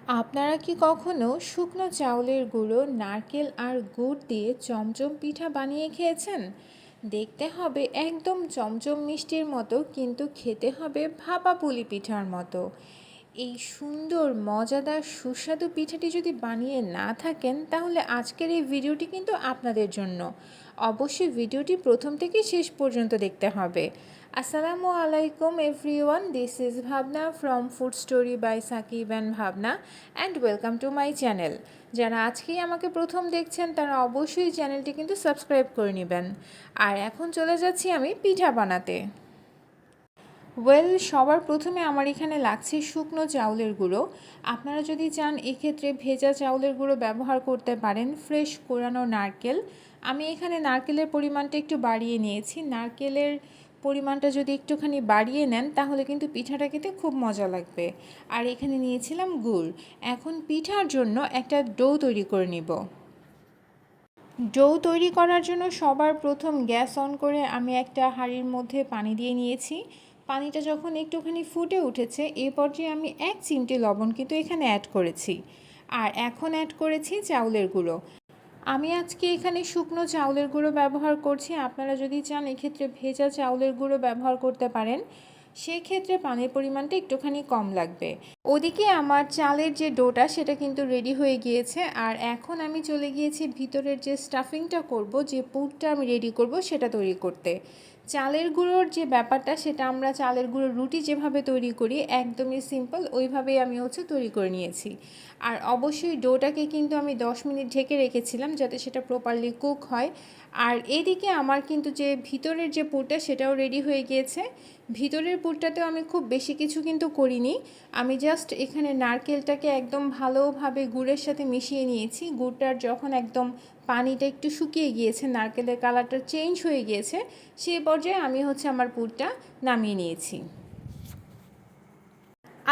আপনারা কি কখনো শুকনো চাউলের গুঁড়ো নারকেল আর গুড় দিয়ে চমচম পিঠা বানিয়ে খেয়েছেন? দেখতে হবে একদম চমচম মিষ্টির মতো, কিন্তু খেতে হবে ভাপা পুলি পিঠার মতো। এই সুন্দর মজাদার সুস্বাদু পিঠাটি যদি বানিয়ে না থাকেন, তাহলে আজকের এই ভিডিওটি কিন্তু আপনাদের জন্য। অবশ্যই ভিডিওটি প্রথম থেকে শেষ পর্যন্ত দেখতে হবে। আসসালামু আলাইকুম everyone, this is Bhabna from food story by Sakib and Bhabna, and welcome to my channel. যারা আজকেই আমাকে প্রথম দেখছেন তারা অবশ্যই চ্যানেলটি কিন্তু সাবস্ক্রাইব করে নেবেন। আর এখন চলে যাচ্ছি আমি পিঠা বানাতে। সবার প্রথমে আমার এখানে লাগছে শুকনো চাউলের গুঁড়ো। আপনারা যদি চান এক্ষেত্রে ভেজা চাউলের গুঁড়ো ব্যবহার করতে পারেন, ফ্রেশ কোরানো নারকেল। আমি এখানে নারকেলের পরিমাণটা একটু বাড়িয়ে নিয়েছি। নারকেলের পরিমাণটা যদি একটুখানি বাড়িয়ে নেন তাহলে কিন্তু পিঠাটা খেতে খুব মজা লাগবে। আর এখানে নিয়েছিলাম গুড়। এখন পিঠার জন্য একটা ডো তৈরি করে নিব। ডো তৈরি করার জন্য সবার প্রথম গ্যাস অন করে আমি একটা হাঁড়ির মধ্যে পানি দিয়ে নিয়েছি। পানিটা যখন একটুখানি ফুটে উঠেছে, এই পর্যায়ে আমি 1 চিমটি লবণ কিন্তু এখানে অ্যাড করেছি। আর এখন অ্যাড করেছি চাউলের গুঁড়ো। আমি আজকে এখানে শুকনো চাউলের গুঁড়ো ব্যবহার করছি। আপনারা যদি চান এক্ষেত্রে ভেজা চাউলের গুঁড়ো ব্যবহার করতে পারেন, সেক্ষেত্রে পানির পরিমাণটা একটুখানি কম লাগবে। ওদিকে আমার চালের যে ডোটা সেটা কিন্তু রেডি হয়ে গিয়েছে। আর এখন আমি চলে গিয়েছি ভিতরের যে স্টাফিংটা করব, যে পুরটা আমি রেডি করব সেটা তৈরি করতে। চালের গুঁড়োর যে ব্যাপারটা, সেটা আমরা চালের গুঁড়োর রুটি যেভাবে তৈরি করি একদমই সিম্পল, ওইভাবেই আমি তৈরি করে নিয়েছি। আর অবশ্যই ডোটাকে কিন্তু আমি 10 মিনিট ঢেকে রেখেছিলাম যাতে সেটা প্রপারলি কুক হয়। আর এদিকে আমার কিন্তু যে ভিতরের যে পুরটা সেটাও রেডি হয়ে গিয়েছে। ভিতরের পুরটাতেও আমি খুব বেশি কিছু কিন্তু করিনি। আমি জাস্ট এখানে নারকেলটাকে একদম ভালোভাবে গুড়ের সাথে মিশিয়ে নিয়েছি। গুড়টার যখন একদম পানিটা একটু শুকিয়ে গিয়েছে, নারকেলের কালারটা চেঞ্জ হয়ে গিয়েছে, সেই পর্যায়ে আমি আমার পুরটা নামিয়ে নিয়েছি।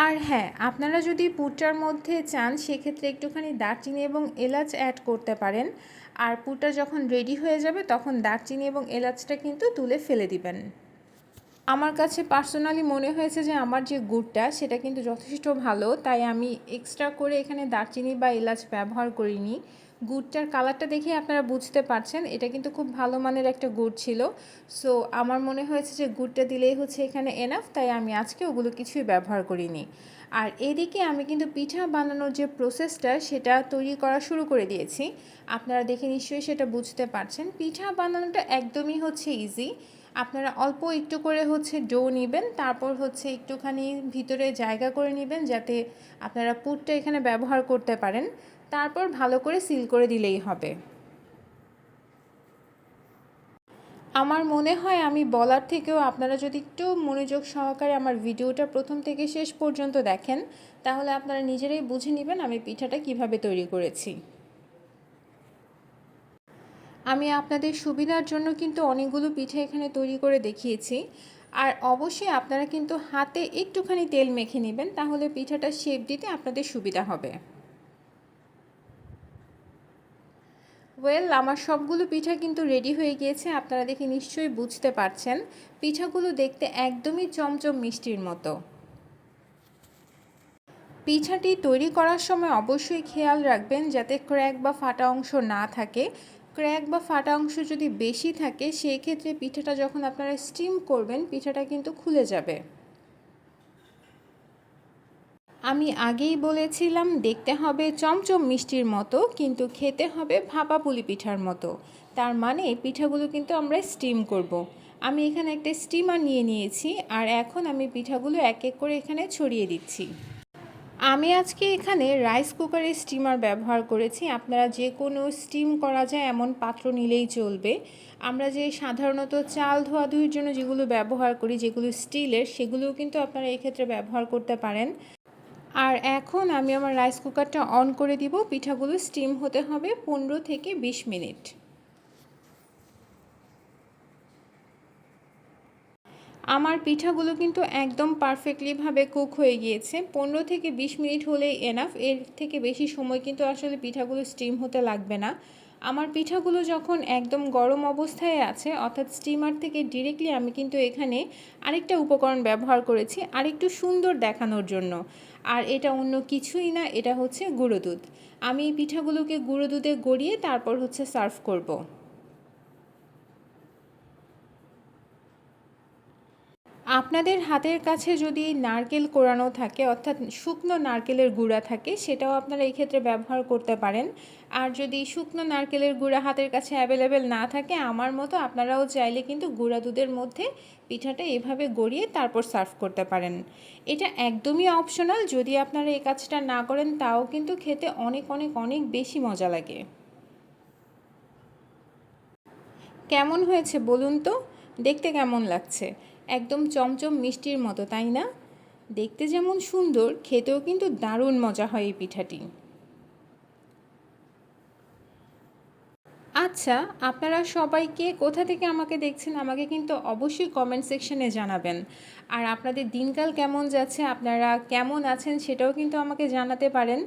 আর হ্যাঁ, আপনারা যদি পুরটার মধ্যে চান সেক্ষেত্রে একটুখানি দারচিনি এবং এলাচ অ্যাড করতে পারেন। আর পুরটা যখন রেডি হয়ে যাবে তখন দারচিনি এবং এলাচটা কিন্তু তুলে ফেলে দিবেন। আমার কাছে পার্সোনালি মনে হয়েছে যে আমার যে গুড়টা সেটা কিন্তু যথেষ্ট ভালো, তাই আমি এক্সট্রা করে এখানে দারচিনি বা এলাচ ব্যবহার করিনি। গুড়টার কালারটা দেখে আপনারা বুঝতে পারছেন এটা কিন্তু খুব ভালো মানের একটা গুড় ছিল। সো আমার মনে হয়েছে যে গুড়টা দিলেই এখানে এনাফ, তাই আমি আজকে ওগুলো কিছুই ব্যবহার করিনি। আর এদিকে আমি কিন্তু পিঠা বানানোর যে প্রসেসটা সেটা তৈরি করা শুরু করে দিয়েছি। আপনারা দেখে নিশ্চয়ই সেটা বুঝতে পারছেন। পিঠা বানানোটা একদমই ইজি। আপনারা অল্প একটু করে ডো নেবেন, তারপর একটুখানি ভিতরে জায়গা করে নেবেন যাতে আপনারা পুরটা এখানে ব্যবহার করতে পারেন। তারপর ভালো করে সিল করে দিলেই হবে। আমার মনে হয় আমি বলার থেকেও আপনারা যদি একটু মনোযোগ সহকারে আমার ভিডিওটা প্রথম থেকে শেষ পর্যন্ত দেখেন, তাহলে আপনারা নিজেরাই বুঝে নেবেন আমি পিঠাটা কিভাবে তৈরি করেছি। আমি আপনাদের সুবিধার জন্য কিন্তু অনেকগুলো পিঠা এখানে তৈরি করে দেখিয়েছি। আর অবশ্যই আপনারা কিন্তু হাতে একটুখানি তেল মেখে নেবেন, তাহলে পিঠাটা শেপ দিতে আপনাদের সুবিধা হবে। আমার সবগুলো পিঠা কিন্তু রেডি হয়ে গিয়েছে। আপনারা দেখে নিশ্চয়ই বুঝতে পারছেন পিঠাগুলো দেখতে একদমই চমচম মিষ্টির মতো। পিঠাটি তৈরি করার সময় অবশ্যই খেয়াল রাখবেন যাতে ক্র্যাক বা ফাটা অংশ না থাকে। ক্র্যাক বা ফাটা অংশ যদি বেশি থাকে, সেই ক্ষেত্রে পিঠাটা যখন আপনারা স্টিম করবেন পিঠাটা কিন্তু খুলে যাবে। আমি আগেই বলেছিলাম দেখতে হবে চমচম মিষ্টির মতো, কিন্তু খেতে হবে ভাপা পুলি পিঠার মতো। তার মানে পিঠাগুলো কিন্তু আমরা স্টিম করব। আমি এখানে একটা স্টিমার নিয়ে নিয়েছি, আর এখন আমি পিঠাগুলো এক এক করে এখানে ছড়িয়ে দিচ্ছি। আমি আজকে এখানে রাইস কুকারের স্টিমার ব্যবহার করেছি। আপনারা যে কোনো স্টিম করা যায় এমন পাত্র নিলেই চলবে। আমরা যে সাধারণত চাল ধোয়াধুয়ির জন্য যেগুলো ব্যবহার করি, যেগুলো স্টিলের, সেগুলোও কিন্তু আপনারা এক্ষেত্রে ব্যবহার করতে পারেন। আর এখন আমি আমার রাইস কুকারটা অন করে দিব। পিঠাগুলো স্টিম হতে হবে 15 থেকে 20 মিনিট। আমার পিঠাগুলো কিন্তু একদম পারফেক্টলিভাবে কুক হয়ে গিয়েছে। 15 থেকে 20 মিনিট হলেই এনাফ। এর থেকে বেশি সময় কিন্তু আসলে পিঠাগুলো স্টিম হতে লাগবে না। আমার পিঠাগুলো যখন একদম গরম অবস্থায় আছে, অর্থাৎ স্টিমার থেকে ডিরেক্টলি, আমি কিন্তু এখানে আরেকটা উপকরণ ব্যবহার করেছি আরেকটু সুন্দর দেখানোর জন্য। আর এটা অন্য কিছুই না, এটা হচ্ছে গুঁড়ো দুধ। আমি এই পিঠাগুলোকে গুঁড়ো দুধে গড়িয়ে তারপর হচ্ছে সার্ভ করব। আপনাদের হাতের কাছে যদি নারকেল কোড়ানো থাকে, অর্থাৎ শুকনো নারকেলের গুঁড়া থাকে, সেটাও আপনারা এই ক্ষেত্রে ব্যবহার করতে পারেন। আর যদি শুকনো নারকেলের গুঁড়া হাতের কাছে অ্যাভেলেবেল না থাকে, আমার মতো আপনারাও চাইলে কিন্তু গুঁড়া দুধের মধ্যে পিঠাটা এভাবে গড়িয়ে তারপর সার্ভ করতে পারেন। এটা একদমই অপশনাল, যদি আপনারা এই কাজটা না করেন তাও কিন্তু খেতে অনেক অনেক অনেক বেশি মজা লাগে। কেমন হয়েছে বলুন তো? দেখতে কেমন লাগছে? একদম চমচম মিষ্টির মতো, তাই না? দেখতে যেমন সুন্দর, খেতেও কিন্তু দারুণ মজা হয় এই পিঠাটি। আচ্ছা, আপনারা সবাইকে কোথা থেকে আমাকে দেখছেন আমাকে কিন্তু অবশ্যই কমেন্ট সেকশনে জানাবেন। আর আপনাদের দিনকাল কেমন যাচ্ছে, আপনারা কেমন আছেন সেটাও কিন্তু আমাকে জানাতে পারেন।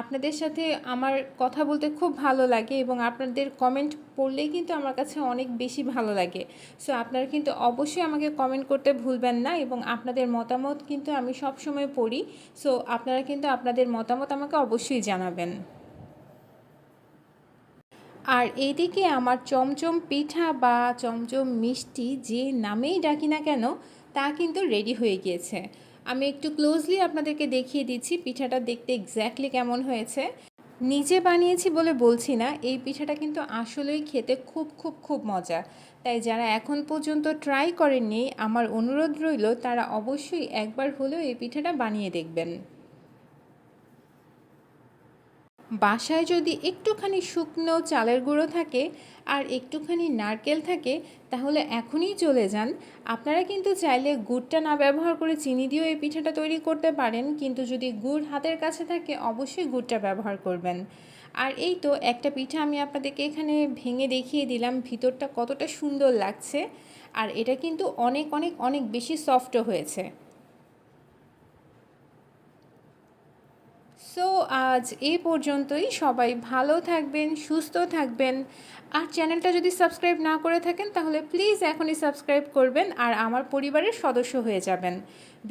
আপনাদের সাথে আমার কথা বলতে খুব ভালো লাগে এবং আপনাদের কমেন্ট পড়লেই কিন্তু আমার কাছে অনেক বেশি ভালো লাগে। সো আপনারা কিন্তু অবশ্যই আমাকে কমেন্ট করতে ভুলবেন না এবং আপনাদের মতামত কিন্তু আমি সবসময় পড়ি। সো আপনারা কিন্তু আপনাদের মতামত আমাকে অবশ্যই জানাবেন। আর এইদিকে আমার চমচম পিঠা বা চমচম মিষ্টি যে নামেই ডাকি না কেন, তা কিন্তু রেডি হয়ে গিয়েছে। আমি একটু ক্লোজলি আপনাদেরকে দেখিয়ে দিচ্ছি পিঠাটা দেখতে এক্স্যাক্টলি কেমন হয়েছে। নিজে বানিয়েছি বলে বলছি না, এই পিঠাটা কিন্তু আসলেই খেতে খুব খুব খুব মজা। তাই যারা এখন পর্যন্ত ট্রাই করেননি, আমার অনুরোধ রইল তারা অবশ্যই একবার হলেও এই পিঠাটা বানিয়ে দেখবেন। বাসায় যদি একটুখানি শুকনো চালের গুঁড়ো থাকে আর একটুখানি নারকেল থাকে, তাহলে এখনই চলে যান। আপনারা কিন্তু চাইলে গুড়টা না ব্যবহার করে চিনি দিয়েও এই পিঠাটা তৈরি করতে পারেন, কিন্তু যদি গুড় হাতের কাছে থাকে অবশ্যই গুড়টা ব্যবহার করবেন। আর এই তো একটা পিঠা আমি আপনাদেরকে এখানে ভেঙে দেখিয়ে দিলাম ভিতরটা কতটা সুন্দর লাগছে। আর এটা কিন্তু অনেক অনেক অনেক বেশি সফটও হয়েছে। সো আজ এই পর্যন্তই। সবাই ভালো থাকবেন, সুস্থ থাকবেন। আর চ্যানেলটা যদি সাবস্ক্রাইব না করে থাকেন তাহলে প্লিজ এখনই সাবস্ক্রাইব করবেন আর আমার পরিবারের সদস্য হয়ে যাবেন।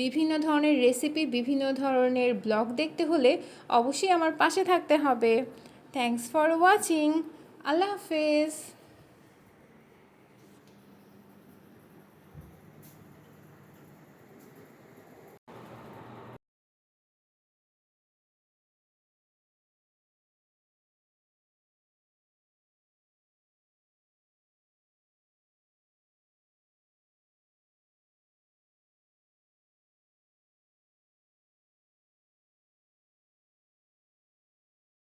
বিভিন্ন ধরনের রেসিপি, বিভিন্ন ধরনের ব্লগ দেখতে হলে অবশ্যই আমার পাশে থাকতে হবে। Thanks for watching. আল্লাহ হাফেজ।